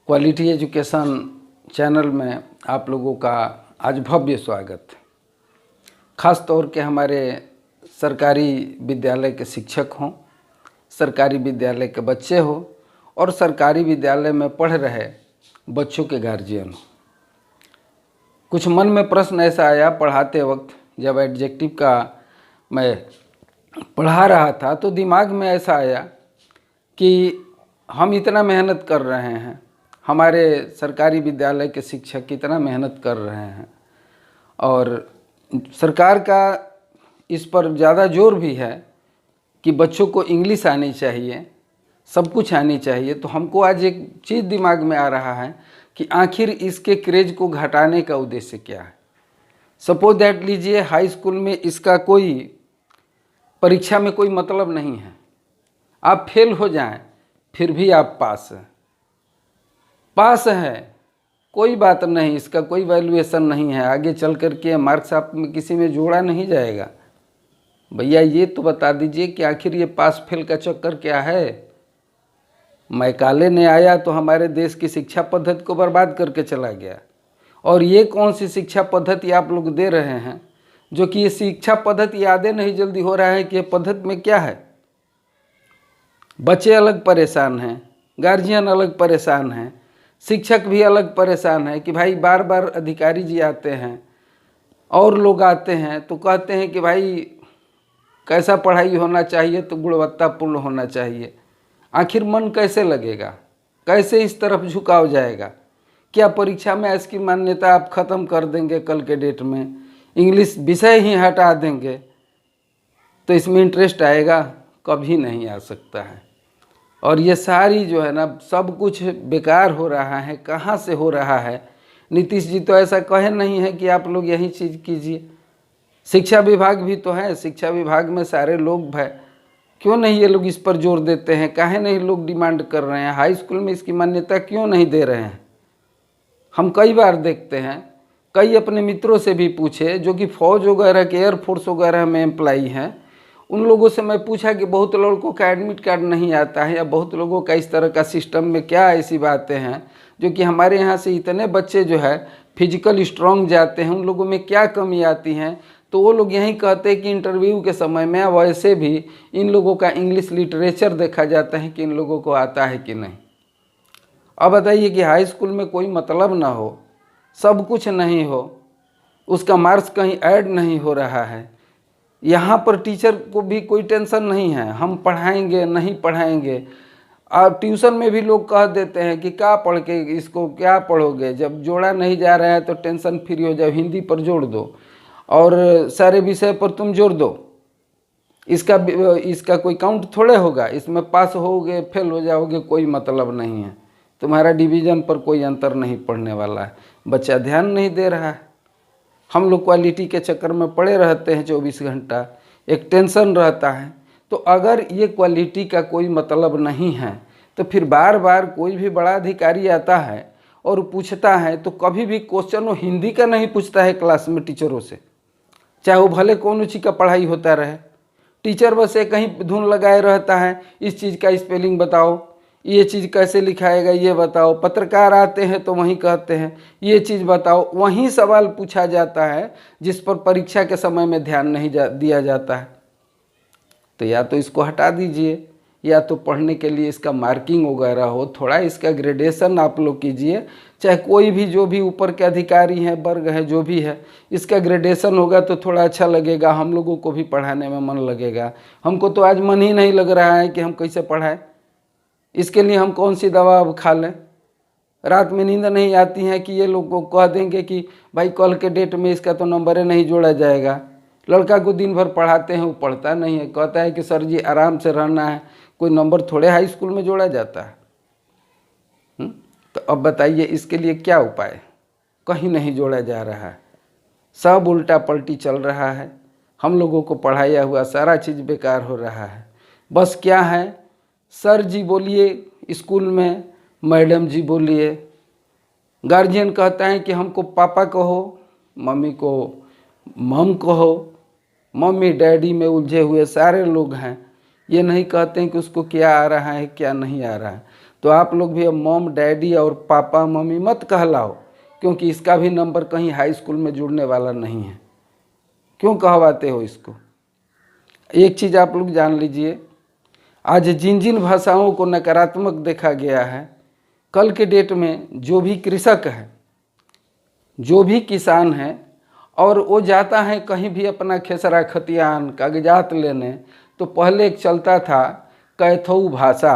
Quality education channel में आप लोगों का आज भव्य स्वागत। ख़ास तौर के हमारे सरकारी विद्यालय के शिक्षक हों, सरकारी विद्यालय के बच्चे हों और सरकारी विद्यालय में पढ़ रहे बच्चों के गार्जियन हों। कुछ मन में प्रश्न ऐसा आया पढ़ाते वक्त, जब एडजेक्टिव का मैं पढ़ा रहा था तो दिमाग में ऐसा आया कि हम इतना मेहनत कर रहे हैं, हमारे सरकारी विद्यालय के शिक्षक कितना मेहनत कर रहे हैं और सरकार का इस पर ज़्यादा जोर भी है कि बच्चों को इंग्लिश आनी चाहिए, सब कुछ आनी चाहिए। तो हमको आज एक चीज़ दिमाग में आ रहा है कि आखिर इसके क्रेज को घटाने का उद्देश्य क्या है। सपोज दैट लीजिए हाई स्कूल में इसका कोई परीक्षा में कोई मतलब नहीं है, आप फेल हो जाएं फिर भी आप पास है, कोई बात नहीं, इसका कोई वैल्यूएशन नहीं है, आगे चल कर के मार्क्स आप में किसी में जोड़ा नहीं जाएगा। भैया ये तो बता दीजिए कि आखिर ये पास फेल का चक्कर क्या है। मैकाले ने आया तो हमारे देश की शिक्षा पद्धति को बर्बाद करके चला गया, और ये कौन सी शिक्षा पद्धति आप लोग दे रहे हैं जो कि ये शिक्षा पद्धति यादें नहीं जल्दी हो रहा है कि ये पद्धति में क्या है। बच्चे अलग परेशान हैं, गार्जियन अलग परेशान हैं, शिक्षक भी अलग परेशान है कि भाई बार बार अधिकारी जी आते हैं और लोग आते हैं तो कहते हैं कि भाई कैसा पढ़ाई होना चाहिए तो गुणवत्तापूर्ण होना चाहिए। आखिर मन कैसे लगेगा, कैसे इस तरफ झुकाव जाएगा। क्या परीक्षा में इसकी मान्यता आप ख़त्म कर देंगे, कल के डेट में इंग्लिश विषय ही हटा देंगे तो इसमें इंटरेस्ट आएगा? कभी नहीं आ सकता है। और ये सारी जो है ना सब कुछ बेकार हो रहा है। कहाँ से हो रहा है? नीतीश जी तो ऐसा कहे नहीं है कि आप लोग यही चीज़ कीजिए। शिक्षा विभाग भी तो है, शिक्षा विभाग में सारे लोग हैं, क्यों नहीं ये लोग इस पर जोर देते हैं? काहे नहीं लोग डिमांड कर रहे हैं? हाई स्कूल में इसकी मान्यता क्यों नहीं दे रहे हैं? हम कई बार देखते हैं, कई अपने मित्रों से भी पूछे जो कि फ़ौज वगैरह के एयरफोर्स वगैरह में एम्प्लाई हैं, उन लोगों से मैं पूछा कि बहुत लड़कों का एडमिट कार्ड नहीं आता है या बहुत लोगों का इस तरह का सिस्टम में क्या ऐसी बातें हैं जो कि हमारे यहाँ से इतने बच्चे जो है फिजिकल स्ट्रांग जाते हैं, उन लोगों में क्या कमी आती हैं? तो वो लोग यही कहते हैं कि इंटरव्यू के समय में वैसे भी इन लोगों का इंग्लिश लिटरेचर देखा जाता है कि इन लोगों को आता है कि नहीं। अब बताइए कि हाई स्कूल में कोई मतलब ना हो, सब कुछ नहीं हो, उसका मार्क्स कहीं ऐड नहीं हो रहा है, यहाँ पर टीचर को भी कोई टेंशन नहीं है, हम पढ़ाएंगे नहीं पढ़ाएंगे। और ट्यूशन में भी लोग कह देते हैं कि क्या पढ़ के इसको क्या पढ़ोगे, जब जोड़ा नहीं जा रहा है तो टेंशन फ्री हो जाओ, हिंदी पर जोड़ दो और सारे विषय पर तुम जोड़ दो, इसका कोई काउंट थोड़े होगा, इसमें पास होगे फेल हो जाओगे कोई मतलब नहीं है, तुम्हारा डिवीज़न पर कोई अंतर नहीं पड़ने वाला है। बच्चा ध्यान नहीं दे रहा है। हम लोग क्वालिटी के चक्कर में पड़े रहते हैं 24 घंटा, एक टेंशन रहता है। तो अगर ये क्वालिटी का कोई मतलब नहीं है तो फिर बार बार कोई भी बड़ा अधिकारी आता है और पूछता है तो कभी भी क्वेश्चन वो हिंदी का नहीं पूछता है क्लास में टीचरों से, चाहे वो भले कौन ऊँची का पढ़ाई होता रहे। टीचर बस एक कहीं धुन लगाए रहता है, इस चीज़ का स्पेलिंग बताओ, ये चीज़ कैसे लिखाएगा ये बताओ। पत्रकार आते हैं तो वहीं कहते हैं ये चीज़ बताओ, वहीं सवाल पूछा जाता है जिस पर परीक्षा के समय में ध्यान नहीं दिया जाता है। तो या तो इसको हटा दीजिए या तो पढ़ने के लिए इसका मार्किंग वगैरह हो, थोड़ा इसका ग्रेडेशन आप लोग कीजिए। चाहे कोई भी जो भी ऊपर के अधिकारी हैं, वर्ग है, जो भी है, इसका ग्रेडेशन होगा तो थोड़ा अच्छा लगेगा, हम लोगों को भी पढ़ाने में मन लगेगा। हमको तो आज मन ही नहीं लग रहा है कि हम कैसे पढ़ाएं। इसके लिए हम कौन सी दवा अब खा लें? रात में नींद नहीं आती है कि ये लोग को कह देंगे कि भाई कल के डेट में इसका तो नंबर नहीं जोड़ा जाएगा। लड़का को दिन भर पढ़ाते हैं, वो पढ़ता नहीं है, कहता है कि सर जी आराम से रहना है, कोई नंबर थोड़े हाई स्कूल में जोड़ा जाता है। तो अब बताइए इसके लिए क्या उपाय? कहीं नहीं जोड़ा जा रहा है, सब उल्टा पलटी चल रहा है। हम लोगों को पढ़ाया हुआ सारा चीज़ बेकार हो रहा है। बस क्या है, सर जी बोलिए स्कूल में, मैडम जी बोलिए, गार्जियन कहता है कि हमको पापा कहो, मम्मी को मम कहो। मम्मी डैडी में उलझे हुए सारे लोग हैं, ये नहीं कहते हैं कि उसको क्या आ रहा है क्या नहीं आ रहा है। तो आप लोग भी अब मॉम डैडी और पापा मम्मी मत कहलाओ, क्योंकि इसका भी नंबर कहीं हाई स्कूल में जुड़ने वाला नहीं है। क्यों कहवाते हो इसको? एक चीज़ आप लोग जान लीजिए, आज जिन जिन भाषाओं को नकारात्मक देखा गया है, कल के डेट में जो भी कृषक है, जो भी किसान है, और वो जाता है कहीं भी अपना खेसरा खतियान कागजात लेने, तो पहले एक चलता था कैथऊ भाषा।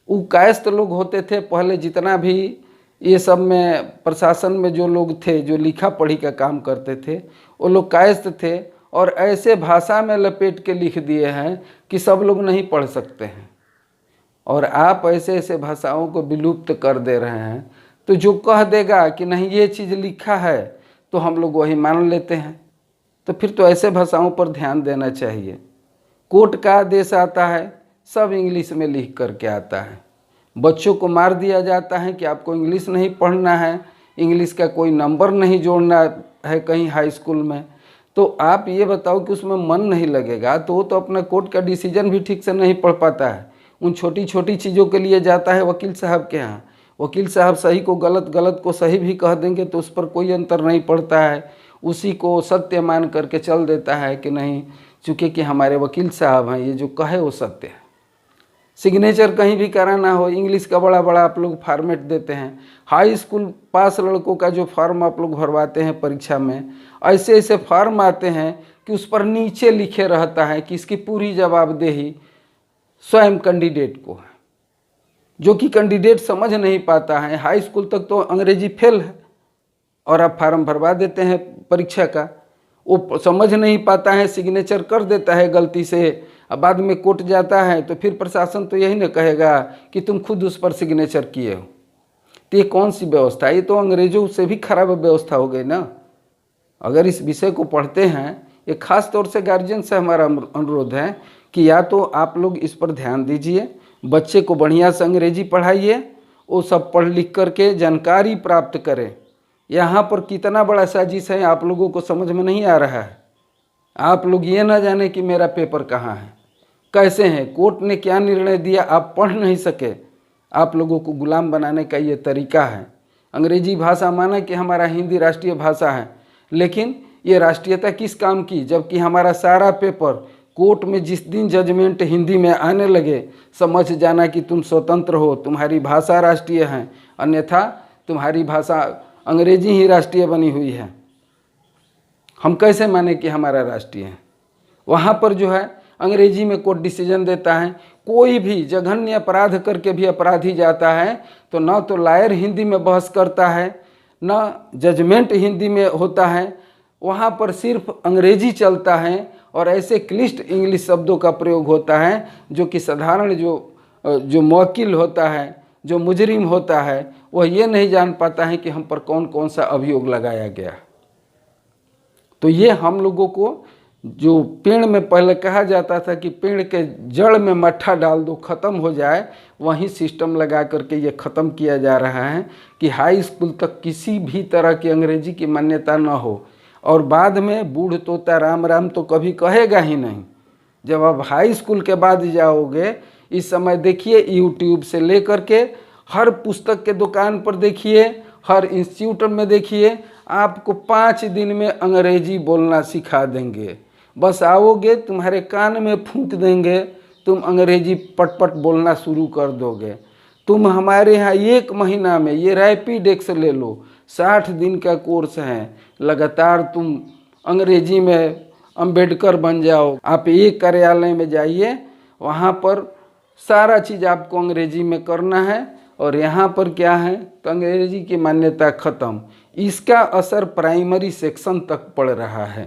वो कायस्थ लोग होते थे पहले, जितना भी ये सब में प्रशासन में जो लोग थे जो लिखा पढ़ी का काम करते थे, वो लोग कायस्थ थे, और ऐसे भाषा में लपेट के लिख दिए हैं कि सब लोग नहीं पढ़ सकते हैं। और आप ऐसे ऐसे भाषाओं को विलुप्त कर दे रहे हैं, तो जो कह देगा कि नहीं ये चीज़ लिखा है तो हम लोग वही मान लेते हैं। तो फिर तो ऐसे भाषाओं पर ध्यान देना चाहिए। कोर्ट का आदेश आता है, सब इंग्लिश में लिख करके आता है। बच्चों को मार दिया जाता है कि आपको इंग्लिश नहीं पढ़ना है, इंग्लिश का कोई नंबर नहीं जोड़ना है कहीं हाई स्कूल में। तो आप ये बताओ कि उसमें मन नहीं लगेगा, तो वो तो अपना कोर्ट का डिसीजन भी ठीक से नहीं पढ़ पाता है। उन छोटी छोटी चीज़ों के लिए जाता है वकील साहब के यहाँ। वकील साहब सही को गलत, गलत को सही भी कह देंगे तो उस पर कोई अंतर नहीं पड़ता है, उसी को सत्य मान करके चल देता है कि नहीं, चूँकि कि हमारे वकील साहब हैं, ये जो कहे वो सत्य है। सिग्नेचर कहीं भी कराना हो, इंग्लिश का बड़ा बड़ा आप लोग फॉर्मेट देते हैं। हाई स्कूल पास लड़कों का जो फॉर्म आप लोग भरवाते हैं परीक्षा में, ऐसे ऐसे फॉर्म आते हैं कि उस पर नीचे लिखे रहता है कि इसकी पूरी जवाबदेही स्वयं कैंडिडेट को है, जो कि कैंडिडेट समझ नहीं पाता है। हाई स्कूल तक तो अंग्रेजी फेल है, और आप फार्म भरवा देते हैं परीक्षा का, वो समझ नहीं पाता है, सिग्नेचर कर देता है गलती से, अब बाद में कोर्ट जाता है तो फिर प्रशासन तो यही ना कहेगा कि तुम खुद उस पर सिग्नेचर किए हो। तो ये कौन सी व्यवस्था? ये तो अंग्रेजों से भी खराब व्यवस्था हो गई ना। अगर इस विषय को पढ़ते हैं, ये खास तौर से गार्जियन से हमारा अनुरोध है कि या तो आप लोग इस पर ध्यान दीजिए, बच्चे को बढ़िया से अंग्रेजी पढ़ाइए, वो सब पढ़ लिख करके जानकारी प्राप्त करें। यहाँ पर कितना बड़ा साजिश है आप लोगों को समझ में नहीं आ रहा है। आप लोग ये ना जाने कि मेरा पेपर कहाँ है, कैसे हैं, कोर्ट ने क्या निर्णय दिया, आप पढ़ नहीं सके। आप लोगों को गुलाम बनाने का ये तरीका है। अंग्रेजी भाषा माना कि हमारा हिंदी राष्ट्रीय भाषा है, लेकिन ये राष्ट्रीयता किस काम की, जबकि हमारा सारा पेपर कोर्ट में जिस दिन जजमेंट हिंदी में आने लगे, समझ जाना कि तुम स्वतंत्र हो, तुम्हारी भाषा राष्ट्रीय है, अन्यथा तुम्हारी भाषा अंग्रेजी ही राष्ट्रीय बनी हुई है। हम कैसे माने कि हमारा राष्ट्रीय है? वहाँ पर जो है अंग्रेजी में कोर्ट डिसीजन देता है। कोई भी जघन्य अपराध करके भी अपराधी जाता है तो ना तो लायर हिंदी में बहस करता है, ना जजमेंट हिंदी में होता है, वहाँ पर सिर्फ अंग्रेजी चलता है, और ऐसे क्लिष्ट इंग्लिश शब्दों का प्रयोग होता है जो कि साधारण जो मौकिल होता है, जो मुजरिम होता है, वह ये नहीं जान पाता है कि हम पर कौन कौन सा अभियोग लगाया गया। तो ये हम लोगों को, जो पेड़ में पहले कहा जाता था कि पेड़ के जड़ में मट्ठा डाल दो ख़त्म हो जाए, वही सिस्टम लगा करके ये ख़त्म किया जा रहा है कि हाई स्कूल तक किसी भी तरह की अंग्रेजी की मान्यता न हो। और बाद में बूढ़ तोता राम राम तो कभी कहेगा ही नहीं। जब आप हाई स्कूल के बाद जाओगे, इस समय देखिए यूट्यूब से लेकर के हर पुस्तक के दुकान पर देखिए, हर इंस्टीट्यूट में देखिए, आपको 5 दिन में अंग्रेजी बोलना सिखा देंगे। बस आओगे, तुम्हारे कान में फूंक देंगे, तुम अंग्रेजी पटपट बोलना शुरू कर दोगे। तुम हमारे यहाँ 1 महीना में, ये रैपिड एक्स ले लो, 60 दिन का कोर्स है, लगातार तुम अंग्रेजी में अम्बेडकर बन जाओ। आप एक कार्यालय में जाइए, वहाँ पर सारा चीज़ आपको अंग्रेजी में करना है, और यहाँ पर क्या है तो अंग्रेजी की मान्यता ख़त्म। इसका असर प्राइमरी सेक्शन तक पड़ रहा है।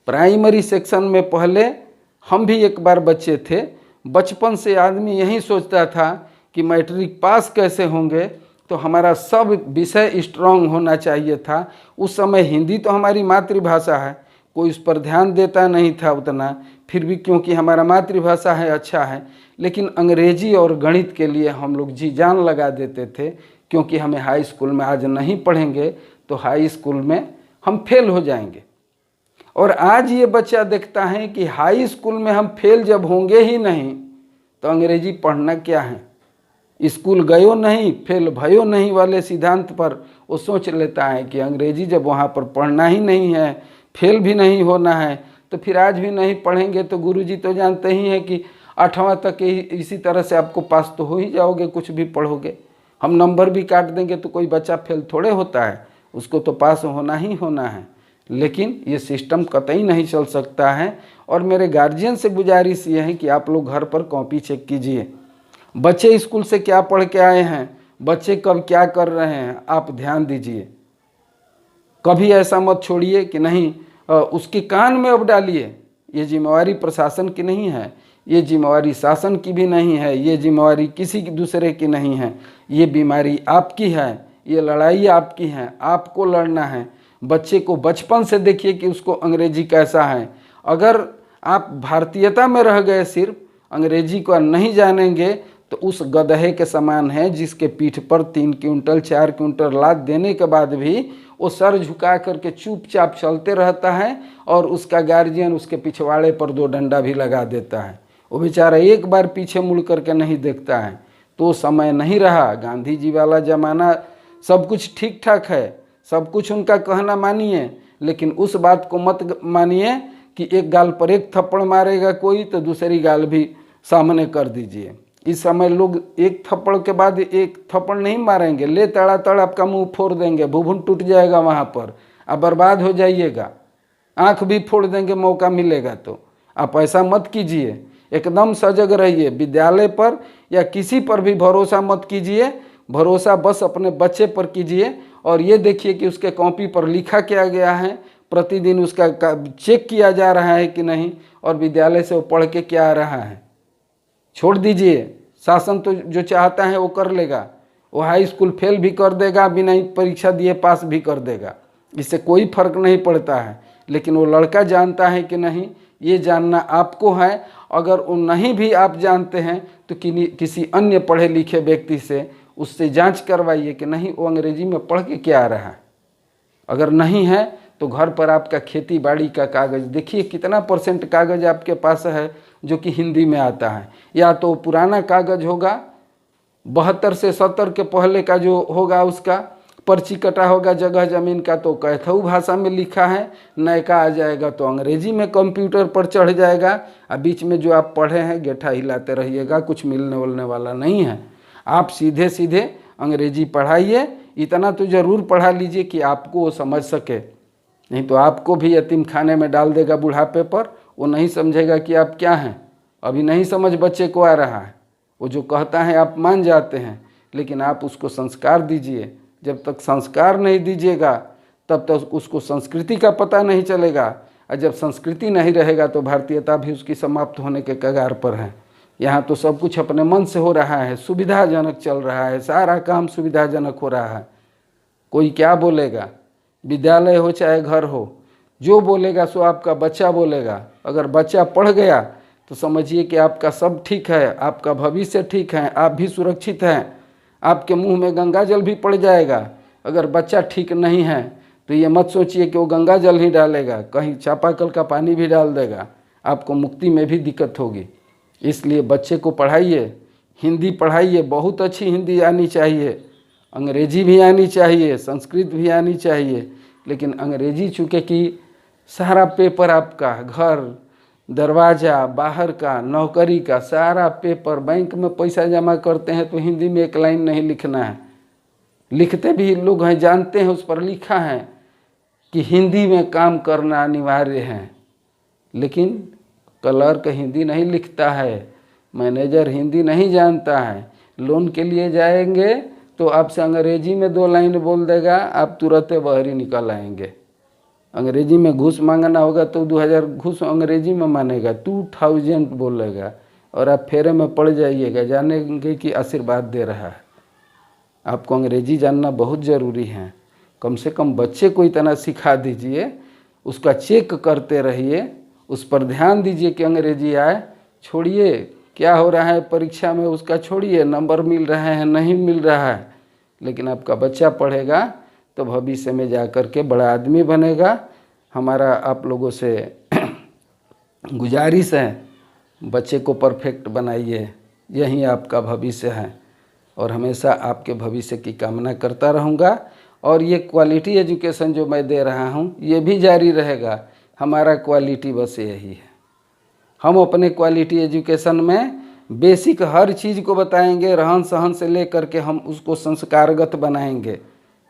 प्राइमरी सेक्शन में पहले हम भी एक बार बच्चे थे, बचपन से आदमी यही सोचता था कि मैट्रिक पास कैसे होंगे, तो हमारा सब विषय स्ट्रांग होना चाहिए था। उस समय हिंदी तो हमारी मातृभाषा है, कोई उस पर ध्यान देता नहीं था उतना, फिर भी क्योंकि हमारा मातृभाषा है, अच्छा है। लेकिन अंग्रेजी और गणित के लिए हम लोग जी जान लगा देते थे, क्योंकि हमें हाई स्कूल में आज नहीं पढ़ेंगे तो हाई स्कूल में हम फेल हो जाएंगे। और आज ये बच्चा देखता है कि हाई स्कूल में हम फेल जब होंगे ही नहीं तो अंग्रेजी पढ़ना क्या है। स्कूल गयो नहीं, फेल भयो नहीं वाले सिद्धांत पर वो सोच लेता है कि अंग्रेजी जब वहाँ पर पढ़ना ही नहीं है, फेल भी नहीं होना है, तो फिर आज भी नहीं पढ़ेंगे तो गुरुजी तो जानते ही हैं कि 8वां तक इसी तरह से आपको पास तो हो ही जाओगे, कुछ भी पढ़ोगे। हम नंबर भी काट देंगे तो कोई बच्चा फेल थोड़े होता है, उसको तो पास होना ही होना है। लेकिन ये सिस्टम कतई नहीं चल सकता है। और मेरे गार्जियन से गुजारिश ये है कि आप लोग घर पर कॉपी चेक कीजिए, बच्चे स्कूल से क्या पढ़ के आए हैं, बच्चे कब क्या कर रहे हैं, आप ध्यान दीजिए। कभी ऐसा मत छोड़िए कि नहीं उसके कान में अब डालिए। ये जिम्मेवारी प्रशासन की नहीं है, ये जिम्मेवारी शासन की भी नहीं है, ये जिम्मेवारी किसी दूसरे की नहीं है। ये बीमारी आपकी है, ये लड़ाई आपकी है, आपको लड़ना है। बच्चे को बचपन से देखिए कि उसको अंग्रेजी कैसा है। अगर आप भारतीयता में रह गए, सिर्फ अंग्रेजी को नहीं जानेंगे, तो उस गधे के समान है जिसके पीठ पर 3 क्विंटल 4 क्विंटल लाद देने के बाद भी वो सर झुका करके चुपचाप चलते रहता है और उसका गार्जियन उसके पिछवाड़े पर 2 डंडा भी लगा देता है। वो बेचारा एक बार पीछे मुड़ करके नहीं देखता है। तो समय नहीं रहा, गांधी जी वाला ज़माना सब कुछ ठीक ठाक है, सब कुछ उनका कहना मानिए, लेकिन उस बात को मत मानिए कि एक गाल पर एक थप्पड़ मारेगा कोई तो दूसरी गाल भी सामने कर दीजिए। इस समय लोग एक थप्पड़ के बाद एक थप्पड़ नहीं मारेंगे, ले तड़ातड़ आपका मुंह फोड़ देंगे, भूभुन टूट जाएगा वहाँ पर, आप बर्बाद हो जाइएगा, आँख भी फोड़ देंगे मौका मिलेगा तो। आप ऐसा मत कीजिए, एकदम सजग रहिए। विद्यालय पर या किसी पर भी भरोसा मत कीजिए, भरोसा बस अपने बच्चे पर कीजिए। और ये देखिए कि उसके कॉपी पर लिखा क्या गया है, प्रतिदिन उसका चेक किया जा रहा है कि नहीं, और विद्यालय से वो पढ़ के क्या आ रहा है। छोड़ दीजिए, शासन तो जो चाहता है वो कर लेगा। वो हाई स्कूल फेल भी कर देगा, बिना परीक्षा दिए पास भी कर देगा, इससे कोई फर्क नहीं पड़ता है। लेकिन वो लड़का जानता है कि नहीं, ये जानना आपको है। अगर वो नहीं भी आप जानते हैं तो किसी अन्य पढ़े लिखे व्यक्ति से उससे जांच करवाइए कि नहीं वो अंग्रेजी में पढ़ के क्या आ रहा है। अगर नहीं है तो घर पर आपका खेती बाड़ी का कागज़ देखिए, कितना % कागज़ आपके पास है जो कि हिंदी में आता है। या तो पुराना कागज़ होगा, 72 से 70 के पहले का जो होगा उसका पर्ची कटा होगा जगह ज़मीन का, तो कैथऊ भाषा में लिखा है। नयका आ जाएगा तो अंग्रेजी में कंप्यूटर पर चढ़ जाएगा। और बीच में जो आप पढ़े हैं गेठा हिलाते रहिएगा, कुछ मिलने वलने वाला नहीं है। आप सीधे सीधे अंग्रेजी पढ़ाइए, इतना तो ज़रूर पढ़ा लीजिए कि आपको वो समझ सके, नहीं तो आपको भी यतीम खाने में डाल देगा बुढ़ापे पर। वो नहीं समझेगा कि आप क्या हैं। अभी नहीं समझ बच्चे को आ रहा है, वो जो कहता है आप मान जाते हैं, लेकिन आप उसको संस्कार दीजिए। जब तक संस्कार नहीं दीजिएगा तब तक उसको संस्कृति का पता नहीं चलेगा। और जब संस्कृति नहीं रहेगा तो भारतीयता भी उसकी समाप्त होने के कगार पर है। यहाँ तो सब कुछ अपने मन से हो रहा है, सुविधाजनक चल रहा है, सारा काम सुविधाजनक हो रहा है। कोई क्या बोलेगा, विद्यालय हो चाहे घर हो, जो बोलेगा सो आपका बच्चा बोलेगा। अगर बच्चा पढ़ गया तो समझिए कि आपका सब ठीक है, आपका भविष्य ठीक है, आप भी सुरक्षित हैं, आपके मुंह में गंगा जल भी पड़ जाएगा। अगर बच्चा ठीक नहीं है तो ये मत सोचिए कि वो गंगा जल ही डालेगा, कहीं चापाकल का पानी भी डाल देगा, आपको मुक्ति में भी दिक्कत होगी। इसलिए बच्चे को पढ़ाइए, हिंदी पढ़ाइए, बहुत अच्छी हिंदी आनी चाहिए, अंग्रेजी भी आनी चाहिए, संस्कृत भी आनी चाहिए। लेकिन अंग्रेजी चूँकि कि सारा पेपर आपका घर दरवाज़ा, बाहर का, नौकरी का सारा पेपर, बैंक में पैसा जमा करते हैं तो हिंदी में एक लाइन नहीं लिखना है। लिखते भी लोग हैं, जानते हैं, उस पर लिखा है कि हिंदी में काम करना अनिवार्य है। लेकिन क्लर्क हिंदी नहीं लिखता है, मैनेजर हिंदी नहीं जानता है। लोन के लिए जाएंगे तो आपसे अंग्रेजी में 2 लाइन बोल देगा, आप तुरंत बाहर निकल आएंगे। अंग्रेजी में घूस मांगना होगा तो 2000 घूस अंग्रेजी में मानेगा, 2000 बोलेगा, और आप फेरे में पड़ जाइएगा, जानेंगे कि आशीर्वाद दे रहा है। आपको अंग्रेजी जानना बहुत ज़रूरी है। कम से कम बच्चे को इतना सिखा दीजिए, उसका चेक करते रहिए, उस पर ध्यान दीजिए कि अंग्रेजी आए। छोड़िए क्या हो रहा है परीक्षा में उसका, छोड़िए नंबर मिल रहे हैं नहीं मिल रहा है, लेकिन आपका बच्चा पढ़ेगा तो भविष्य में जा कर के बड़ा आदमी बनेगा। हमारा आप लोगों से गुजारिश है, बच्चे को परफेक्ट बनाइए, यही आपका भविष्य है। और हमेशा आपके भविष्य की कामना करता रहूँगा। और ये क्वालिटी एजुकेशन जो मैं दे रहा हूँ ये भी जारी रहेगा। हमारा क्वालिटी बस यही है, हम अपने क्वालिटी एजुकेशन में बेसिक हर चीज़ को बताएंगे, रहन सहन से लेकर के हम उसको संस्कारगत बनाएंगे।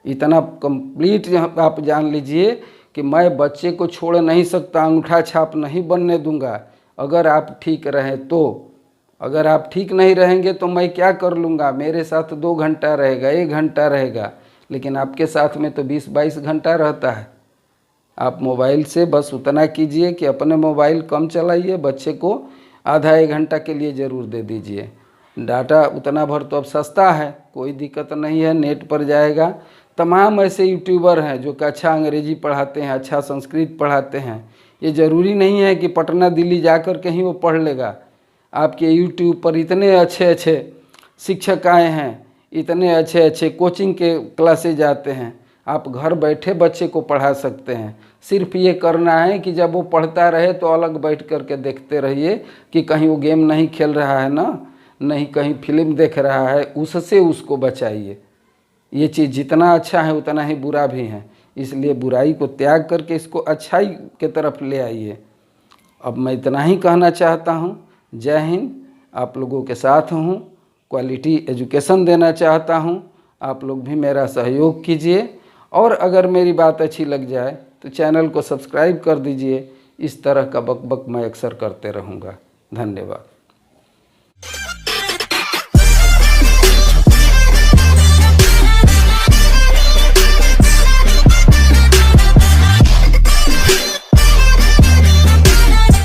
इतना कंप्लीट आप जान लीजिए कि मैं बच्चे को छोड़ नहीं सकता, अंगूठा छाप नहीं बनने दूंगा अगर आप ठीक रहें तो। अगर आप ठीक नहीं रहेंगे तो मैं क्या कर लूँगा? मेरे साथ 2 घंटा रहेगा, 1 घंटा रहेगा, लेकिन आपके साथ में तो 20-22 घंटा रहता है। आप मोबाइल से बस उतना कीजिए कि अपने मोबाइल कम चलाइए, बच्चे को आधा 1 घंटा के लिए ज़रूर दे दीजिए। डाटा उतना भर तो अब सस्ता है, कोई दिक्कत नहीं है, नेट पर जाएगा। तमाम ऐसे यूट्यूबर हैं जो कि अच्छा अंग्रेजी पढ़ाते हैं, अच्छा संस्कृत पढ़ाते हैं। ये ज़रूरी नहीं है कि पटना दिल्ली जा कर के ही वो पढ़ लेगा। आपके यूट्यूब पर इतने अच्छे अच्छे शिक्षक आए हैं, इतने अच्छे अच्छे कोचिंग के क्लासेज आते हैं, आप घर बैठे बच्चे को पढ़ा सकते हैं। सिर्फ ये करना है कि जब वो पढ़ता रहे तो अलग बैठ कर के देखते रहिए कि कहीं वो गेम नहीं खेल रहा है ना, नहीं कहीं फिल्म देख रहा है, उससे उसको बचाइए। ये चीज़ जितना अच्छा है उतना ही बुरा भी है, इसलिए बुराई को त्याग करके इसको अच्छाई के तरफ ले आइए। अब मैं इतना ही कहना चाहता हूँ। जय हिंद। आप लोगों के साथ हूँ, क्वालिटी एजुकेशन देना चाहता हूँ। आप लोग भी मेरा सहयोग कीजिए और अगर मेरी बात अच्छी लग जाए तो चैनल को सब्सक्राइब कर दीजिए। इस तरह का बक बक मैं अक्सर करते रहूँगा। धन्यवाद।